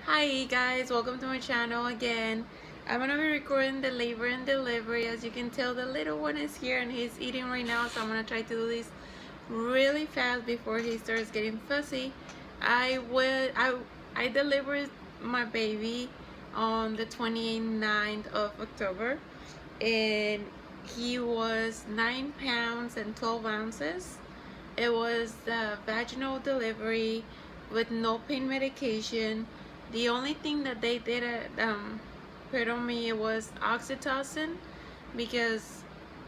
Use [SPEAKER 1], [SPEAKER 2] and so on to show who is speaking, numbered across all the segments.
[SPEAKER 1] Hi guys, welcome to my channel again. I'm gonna be recording the labor and delivery. As you can tell, the little one is here and he's eating right now, so I'm gonna try to do this really fast before he starts getting fussy. I delivered my baby on the 29th of October, and he was 9 pounds and 12 ounces. It was the vaginal delivery with no pain medication. The only thing that they did put on me was oxytocin, because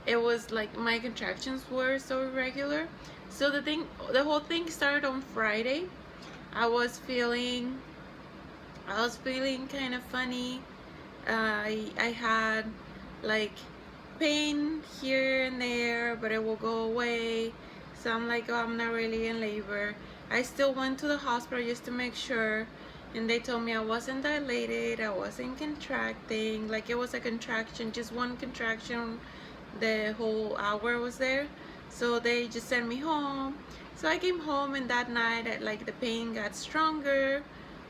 [SPEAKER 1] it was like my contractions were so irregular. So the whole thing started on Friday. I was feeling kind of funny. I had like pain here and there, but it will go away. So I'm like, oh, I'm not really in labor. I still went to the hospital just to make sure, and they told me I wasn't dilated, I wasn't contracting. Like, it was a contraction, just one contraction the whole hour I was there. So they just sent me home. So I came home, and that night, like, the pain got stronger,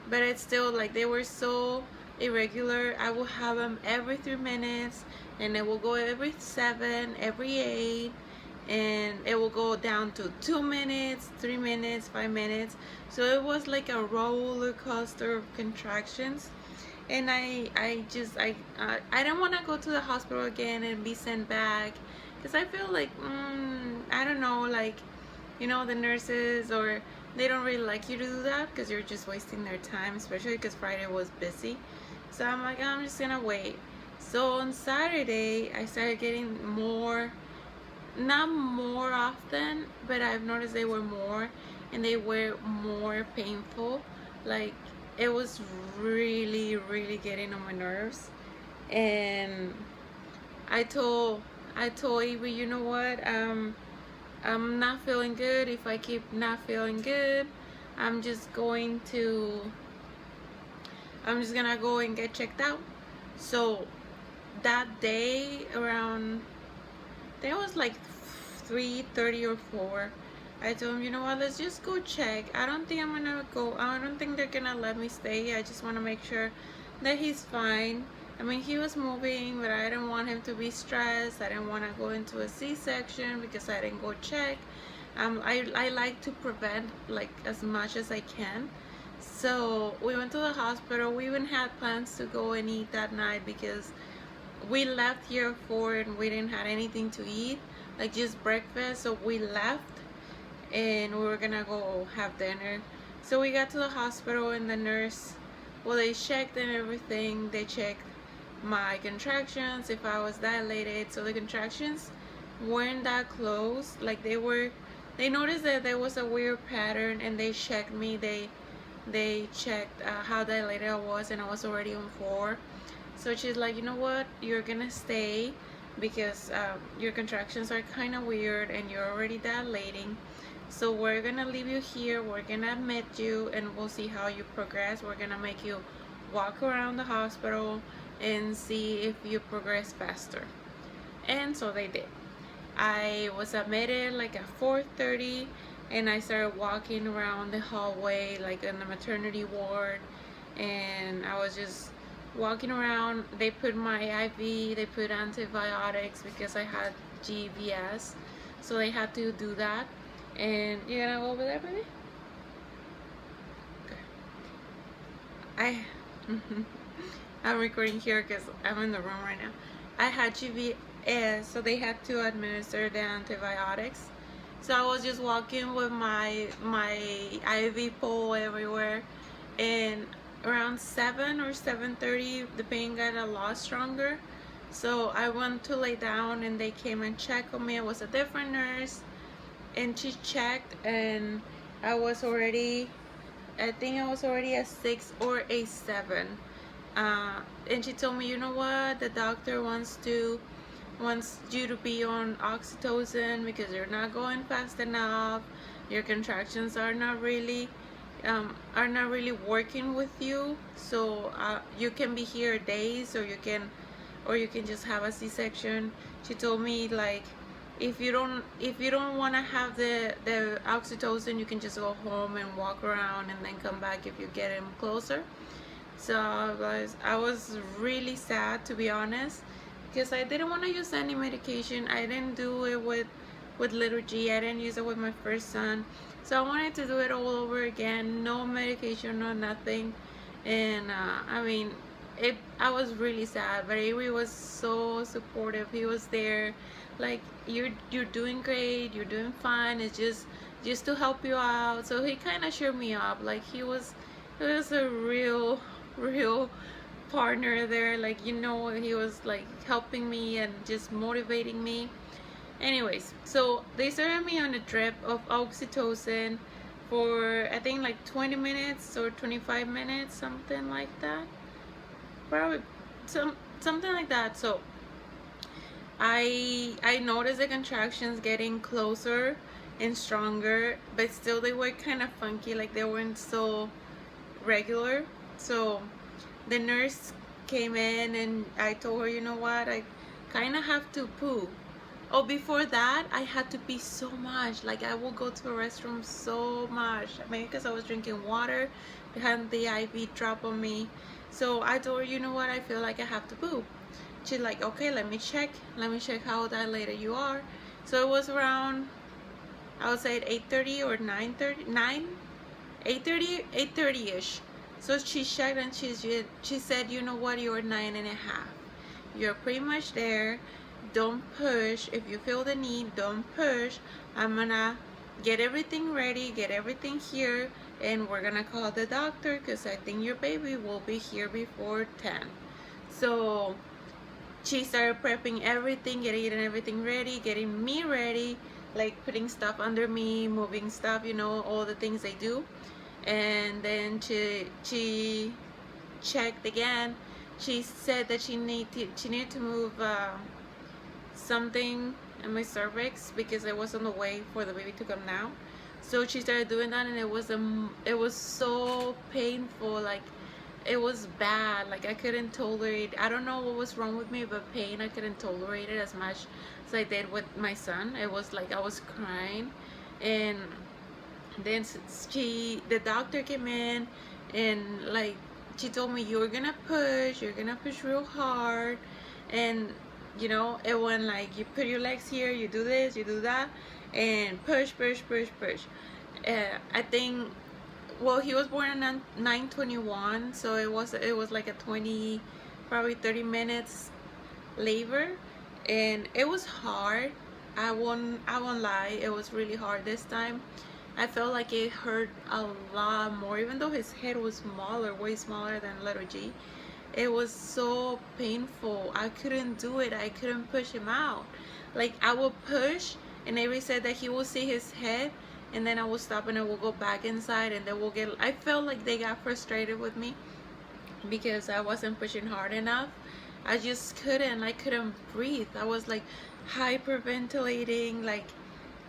[SPEAKER 1] but it's still like they were so irregular. I will have them every 3 minutes, and it will go every 7, every 8, and it will go down to 2 minutes, 3 minutes, 5 minutes. So it was like a roller coaster of contractions. And I didn't want to go to the hospital again and be sent back, because I feel like I don't know, like, the nurses, or they don't really like you to do that because you're just wasting their time, especially because Friday was busy. So I'm like, I'm just gonna wait. So on Saturday I started getting more, not more often, but I've noticed they were more, and they were more painful. Like, it was really getting on my nerves. And I told Avery, you know what, I'm not feeling good. If I keep not feeling good, I'm just going to I'm just gonna go and get checked out. So that day, around, there was like 3:30 or 4, I told him, you know what, let's just go check. I don't think I'm gonna go. I don't think they're gonna let me stay. I just want to make sure that he's fine. I mean, he was moving, but I didn't want him to be stressed. I didn't want to go into a C-section because I didn't go check. I like to prevent, like, as much as I can. So we went to the hospital. We even had plans to go and eat that night, because we left here at 4 and we didn't have anything to eat, like just breakfast. So we left and we were gonna go have dinner. So we got to the hospital, and the nurse, well, they checked and everything. They checked my contractions, if I was dilated. So the contractions weren't that close. Like, they noticed that there was a weird pattern, and they checked me. They checked how dilated I was, and I was already on 4. So she's like, you know what, you're gonna stay, because your contractions are kind of weird and you're already dilating. So we're gonna leave you here, we're gonna admit you, and we'll see how you progress. We're gonna make you walk around the hospital and see if you progress faster. And so they did. I was admitted like at 4:30, and I started walking around the hallway, like in the maternity ward, and I was just walking around. They put my IV, they put antibiotics because I had GBS, so they had to do that. And you're gonna go over there, baby? Okay. I I'm recording here because I'm in the room right now. I had GBS, so they had to administer the antibiotics. So I was just walking with my IV pole everywhere, and around 7 or 7:30, the pain got a lot stronger. So I went to lay down, and they came and checked on me. It was a different nurse, and she checked, and I was already, I think I was already a 6 or a 7. And she told me, you know what, the doctor wants you to be on oxytocin because you're not going fast enough. Your contractions are not really working with you. So you can be here days, or you can just have a C-section. She told me, like, if you don't want to have the oxytocin, you can just go home and walk around and then come back if you get him closer. So I was really sad, to be honest, because I didn't want to use any medication. I didn't do it with little G. I didn't use it with my first son. So I wanted to do it all over again. No medication, no nothing. And I mean, I was really sad, but Avery was so supportive. He was there, like, you're doing great, you're doing fine. It's just to help you out. So he kind of cheered me up. Like, he was a real partner there. Like, he was like helping me and just motivating me. Anyways, so they started me on a drip of oxytocin for, I think, like 20 minutes or 25 minutes, something like that. Probably something like that. So I noticed the contractions getting closer and stronger, but still they were kind of funky, like they weren't so regular. So the nurse came in and I told her, you know what, I kind of have to poo. Oh, before that, I had to pee so much. Like, I will go to the restroom so much. Maybe because I was drinking water, they had the IV drop on me. So I told her, you know what, I feel like I have to poo. She's like, okay, let me check how dilated you are. So it was around, I would say at 8:30 or 8:30-ish. So she checked and she said, you know what, you're 9.5. You're pretty much there. Don't push. If you feel the need, don't push. I'm gonna get everything ready, get everything here, and we're gonna call the doctor because I think your baby will be here before 10. So she started prepping everything, getting everything ready, getting me ready, like putting stuff under me, moving stuff, all the things they do. And then she checked again. She said that she needed to move something in my cervix because it was on the way for the baby to come down. So she started doing that, and it was so painful. Like, it was bad. Like, I couldn't tolerate. I don't know what was wrong with me, but pain, I couldn't tolerate it as much as I did with my son. It was like I was crying. And then the doctor came in, and like, she told me, you're gonna push real hard. And it went like, you put your legs here, you do this, you do that, and push. I think, well, he was born at 9:21, so it was like a 20, probably 30 minutes labor, and it was hard. I won't lie, it was really hard this time. I felt like it hurt a lot more, even though his head was smaller, way smaller than little G. It was so painful. I couldn't do it. I couldn't push him out. Like, I would push, and Avery said that he will see his head, and then I will stop and I will go back inside, and they will get. I felt like they got frustrated with me because I wasn't pushing hard enough. I just couldn't. I couldn't breathe. I was like hyperventilating. Like,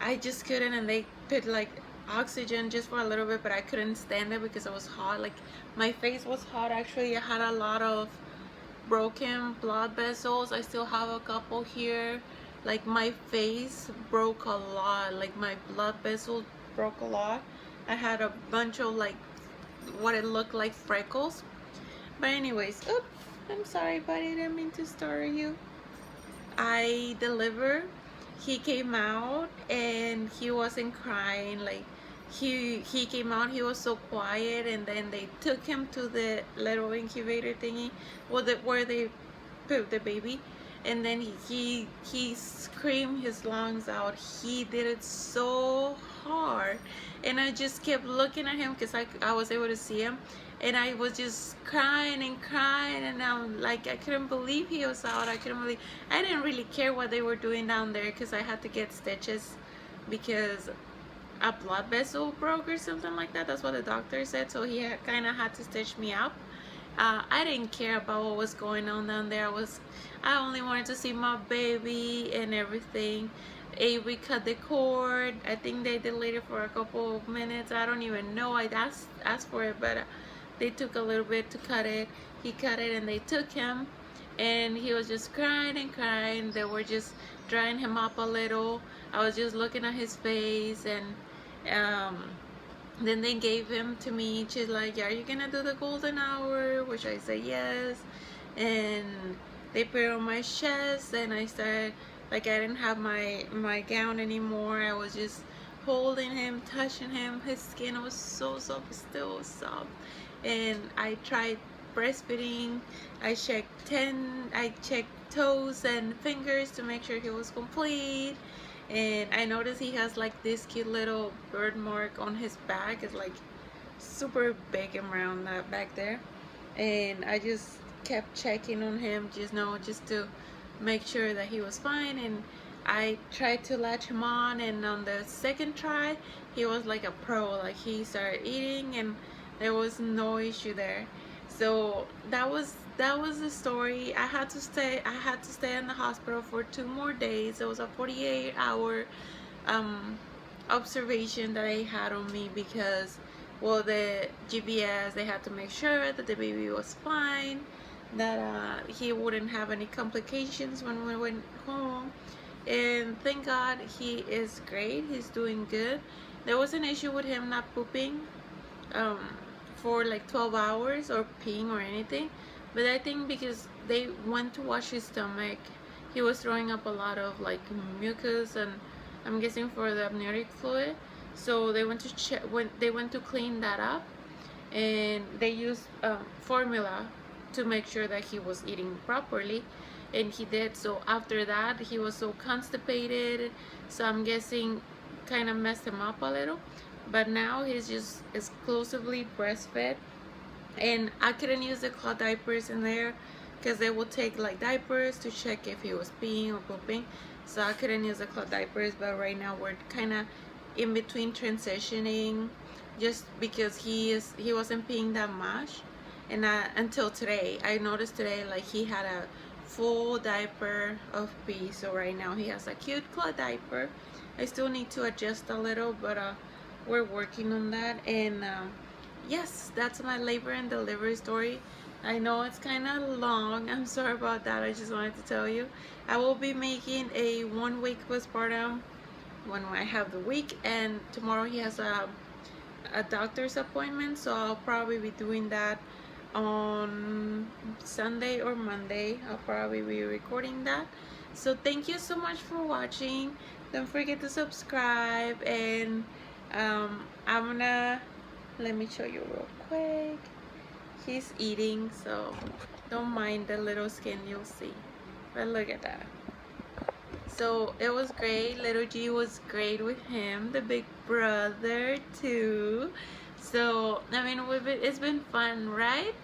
[SPEAKER 1] I just couldn't, and they put like oxygen just for a little bit, but I couldn't stand it because it was hot. Like, my face was hot. Actually, I had a lot of broken blood vessels. I still have a couple here. Like, my face broke a lot. Like, my blood vessels broke a lot. I had a bunch of like what it looked like freckles. But anyways, oops, I'm sorry, buddy, I didn't mean to startle you. I delivered. He came out and he wasn't crying. Like, he came out, he was so quiet, and then they took him to the little incubator thingy, where they put the baby, and then he screamed his lungs out. He did it so hard, and I just kept looking at him because I was able to see him, and I was just crying, and I'm like, I couldn't believe he was out. I didn't really care what they were doing down there because I had to get stitches because a blood vessel broke or something like that. That's what the doctor said. So he kind of had to stitch me up. I didn't care about what was going on down there. I only wanted to see my baby and everything. Avery cut the cord. I think they delayed it for a couple of minutes. I don't even know. I asked for it, but they took a little bit to cut it. He cut it, and they took him, and he was just crying and crying. They were just drying him up a little. I was just looking at his face, and Then they gave him to me. She's like, yeah, are you gonna do the golden hour? Which I said yes. And they put it on my chest, and I started, like, I didn't have my gown anymore. I was just holding him, touching him. His skin was so soft, still soft. And I tried breastfeeding. I checked toes and fingers to make sure he was complete. And I noticed he has like this cute little birthmark on his back. It's like super big and round back there. And I just kept checking on him, just to make sure that he was fine. And I tried to latch him on, and on the second try he was like a pro. Like, he started eating and there was no issue there. So that was the story. I had to stay in the hospital for 2 more days. It was a 48-hour observation that I had on me, because, well, the GBS, they had to make sure that the baby was fine, that he wouldn't have any complications when we went home. And thank God he is great. He's doing good. There was an issue with him not pooping for like 12 hours or peeing or anything, but I think because they went to wash his stomach, he was throwing up a lot of like mucus, and I'm guessing for the amniotic fluid. So they went to clean that up, and they used formula to make sure that he was eating properly, and he did. So after that, he was so constipated, so I'm guessing kind of messed him up a little. But now he's just exclusively breastfed, and I couldn't use the cloth diapers in there because they will take like diapers to check if he was peeing or pooping, so I couldn't use the cloth diapers. But right now we're kind of in between transitioning, just because he wasn't peeing that much. And until today, I noticed today, like, he had a full diaper of pee. So right now he has a cute cloth diaper. I still need to adjust a little, but we're working on that. And yes, that's my labor and delivery story. I know it's kind of long. I'm sorry about that. I just wanted to tell you. I will be making a 1-week postpartum when I have the week, and tomorrow he has a doctor's appointment, so I'll probably be doing that on Sunday or Monday. I'll probably be recording that. So thank you so much for watching. Don't forget to subscribe, and let me show you real quick. He's eating, so don't mind the little skin, you'll see. But look at that. So it was great. Little G was great with him, the big brother too. So I mean, it's been fun, right?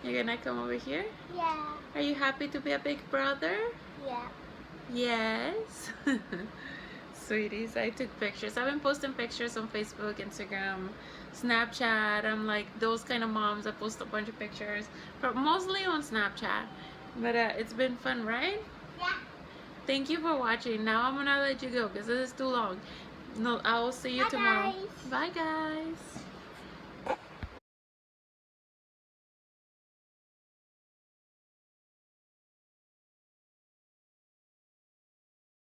[SPEAKER 1] You're gonna come over here?
[SPEAKER 2] Yeah.
[SPEAKER 1] Are you happy to be a big brother?
[SPEAKER 2] Yeah.
[SPEAKER 1] Yes. Sweeties, I took pictures. I've been posting pictures on Facebook, Instagram, Snapchat. I'm like those kind of moms. I post a bunch of pictures, but mostly on Snapchat. But it's been fun, right?
[SPEAKER 2] Yeah.
[SPEAKER 1] Thank you for watching. Now I'm gonna let you go because this is too long. No, I will see you tomorrow.
[SPEAKER 2] Guys.
[SPEAKER 1] Bye, guys.